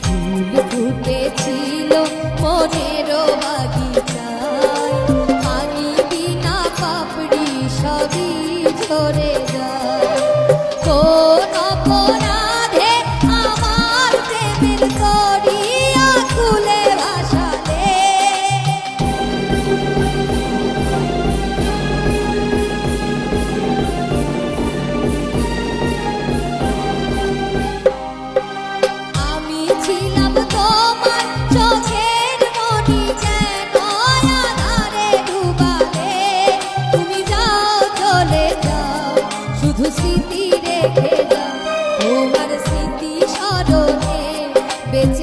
ফুল ফুটেছিল মনের বাগিচায়, পানি বিনা পাপড়ি সবই ঝরে যায়। কোন অপরাধে আমার প্রেমের দরিয়া খুলে ভাসালে, আমি ছিলাম তোমার চোখের মণি, যেন আঁধারে ডুবালে। তুমি যাও চলে যাও, শুধু স্মৃতি রেখে যাও, তোমার স্মৃতি স্মরণে বেঁচে